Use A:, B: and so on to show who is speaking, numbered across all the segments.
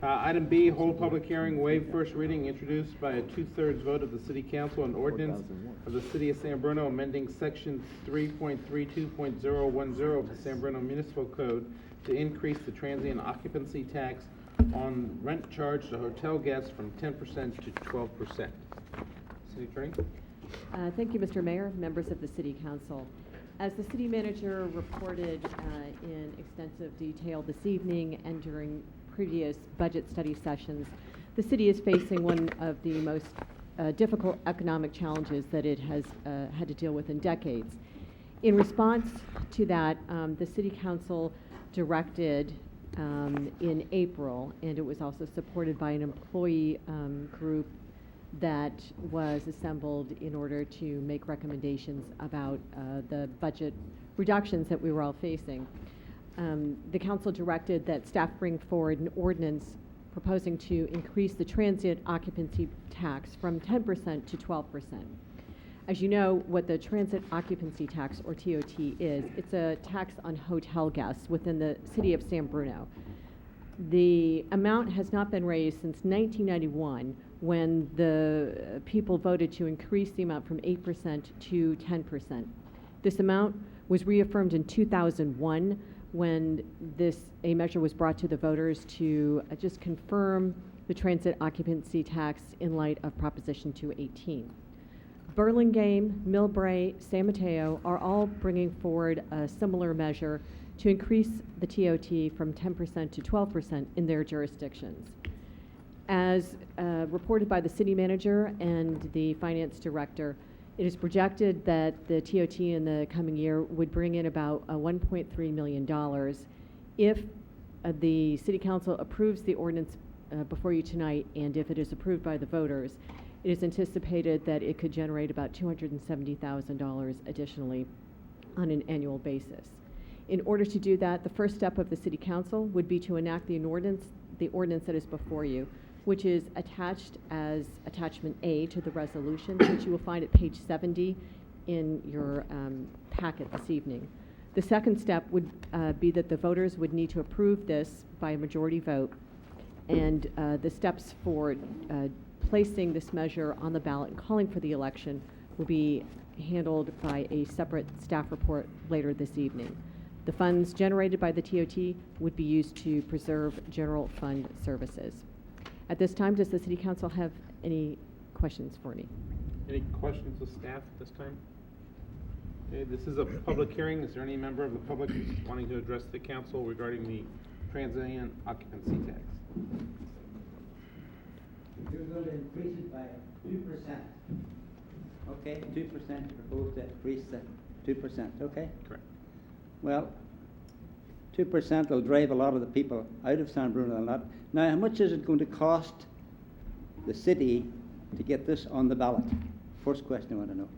A: Item B, hold public hearing, waive first reading, introduced by a 2/3 vote of the City Council, an ordinance of the City of San Bruno amending Section 3.32.010 of the San Bruno Municipal Code to increase the transient occupancy tax on rent charged to hotel guests from 10% to 12%. City Attorney?
B: Thank you, Mr. Mayor, members of the City Council. As the City Manager reported in extensive detail this evening and during previous budget study sessions, the city is facing one of the most difficult economic challenges that it has had to deal with in decades. In response to that, the City Council directed in April, and it was also supported by an employee group that was assembled in order to make recommendations about the budget reductions that we were all facing. The council directed that staff bring forward an ordinance proposing to increase the transient occupancy tax from 10% to 12%. As you know, what the transit occupancy tax, or TOT, is, it's a tax on hotel guests within the City of San Bruno. The amount has not been raised since 1991, when the people voted to increase the amount from 8% to 10%. This amount was reaffirmed in 2001 when a measure was brought to the voters to just confirm the transit occupancy tax in light of Proposition 218. Burlingame, Millbrae, San Mateo are all bringing forward a similar measure to increase the TOT from 10% to 12% in their jurisdictions. As reported by the City Manager and the Finance Director, it is projected that the TOT in the coming year would bring in about $1.3 million. If the City Council approves the ordinance before you tonight, and if it is approved by the voters, it is anticipated that it could generate about $270,000 additionally on an annual basis. In order to do that, the first step of the City Council would be to enact the ordinance that is before you, which is attached as Attachment A to the resolution, which you will find at page 70 in your packet this evening. The second step would be that the voters would need to approve this by a majority vote, and the steps for placing this measure on the ballot and calling for the election will be handled by a separate staff report later this evening. The funds generated by the TOT would be used to preserve general fund services. At this time, does the City Council have any questions for me?
A: Any questions of staff at this time? Okay, this is a public hearing. Is there any member of the public wanting to address the council regarding the transient occupancy tax?
C: You're going to increase it by 2%. Okay, 2%, proposed to increase the 2%, okay?
A: Correct.
C: Well, 2% will drive a lot of the people out of San Bruno and that. Now, how much is it going to cost the city to get this on the ballot? First question I want to know.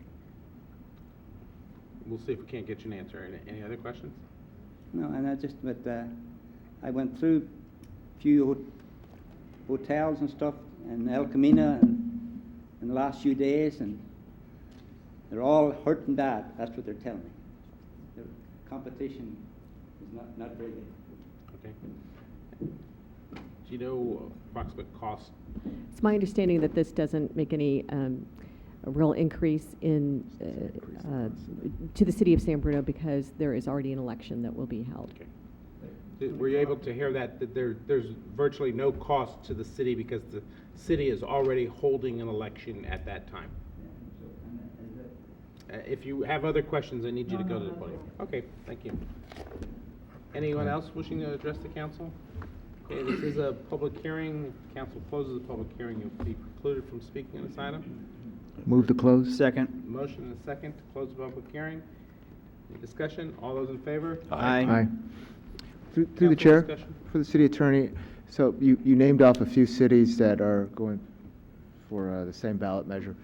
A: We'll see if we can't get you an answer. Any other questions?
C: No, and I went through a few hotels and stuff in El Camino in the last few days, and they're all hurting bad. That's what they're telling me. The competition is not very good.
A: Okay. Do you know approximate cost?
B: It's my understanding that this doesn't make any a real increase in to the City of San Bruno, because there is already an election that will be held.
A: Okay. Were you able to hear that there's virtually no cost to the city because the city is already holding an election at that time? If you have other questions, I need you to go to the podium. Okay, thank you. Anyone else wishing to address the council? Okay, this is a public hearing. If the council closes the public hearing, you'll be precluded from speaking on this item.
D: Move to close. Second.
A: Motion and a second to close the public hearing. Any discussion? All those in favor?
D: Aye. Through the chair,
A: Discussion?
D: for the city attorney, so you named off a few cities that are going for the same ballot measure.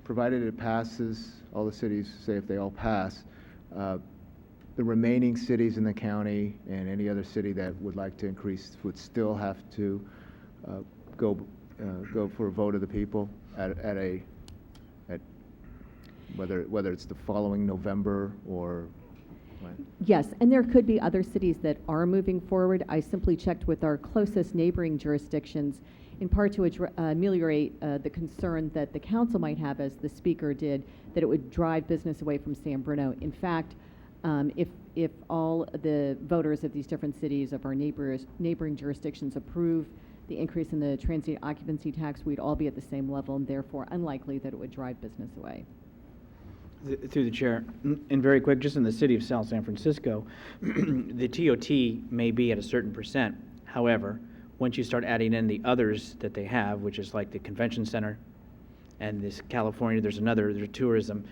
D: Provided it passes, all the cities say if they all pass, the remaining cities in the county and any other city that would like to increase would still have to go for a vote of the people at whether it's the following November or plan.
B: Yes, and there could be other cities that are moving forward. I simply checked with our closest neighboring jurisdictions, in part to ameliorate the concern that the council might have, as the speaker did, that it would drive business away from San Bruno. In fact, if all the voters of these different cities of our neighboring jurisdictions approve the increase in the transient occupancy tax, we'd all be at the same level, and therefore unlikely that it would drive business away.
E: Through the chair, and very quick, just in the city of South San Francisco, the TOT may be at a certain percent. However, once you start adding in the others that they have, which is like the convention center and this California, there's tourism,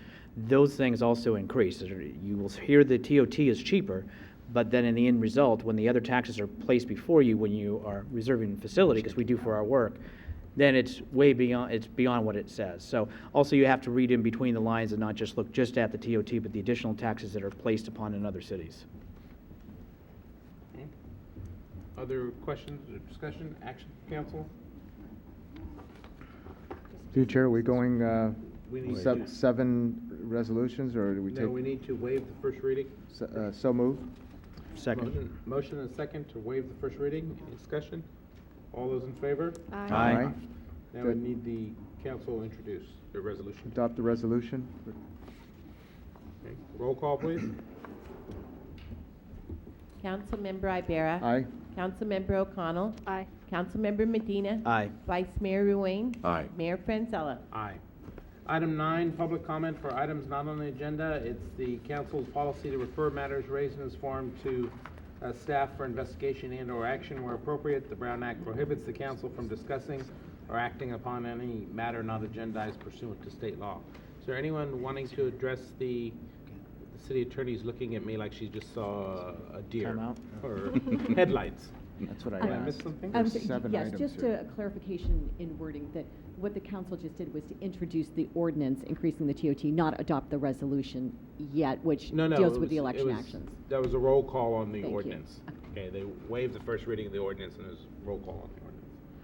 E: those things also increase. You will hear the TOT is cheaper, but then in the end result, when the other taxes are placed before you, when you are reserving the facility, because we do for our work, then it's way beyond, it's beyond what it says. So also you have to read in between the lines and not just look just at the TOT, but the additional taxes that are placed upon in other cities.
A: Okay. Other questions or discussion? Action, council?
D: Through the chair, are we going
A: We need
D: seven,
A: to-
D: 7 resolutions, or do we
A: No,
D: take?
A: we need to waive the first reading.
D: So moved.
E: Second.
A: Motion and second to waive the first reading. Any discussion? All those in favor?
E: Aye.
A: Now we
D: Good.
A: need the council to introduce the resolution.
D: Adopt the resolution.
A: Okay. Roll call, please.
F: Councilmember Ibera.
D: Aye.
F: Councilmember O'Connell.
B: Aye.
F: Councilmember Medina.
E: Aye.
F: Vice Mayor Ruane.
G: Aye.
F: Mayor Franzella.
A: Aye. Item 9, public comment for items not on the agenda. It's the council's policy to refer matters raised in this forum to staff for investigation and/or action where appropriate. The Brown Act prohibits the council from discussing or acting upon any matter not agendized pursuant to state law. Is there anyone wanting to address the city attorney's looking at me like she just saw a deer?
E: Time out.
A: Or headlights?
D: That's what I
A: Did I miss
D: asked.
A: something?
D: There's 7
B: Yes,
D: items
B: just
D: here.
B: a clarification in wording, that what the council just did was to introduce the ordinance increasing the TOT, not adopt the resolution yet, which
A: No,
B: deals
A: it
B: with the
A: was-
B: election actions.
A: That was a roll call on the
B: Thank you.
A: ordinance. Okay, they waived the first reading of the ordinance and there's roll call on it.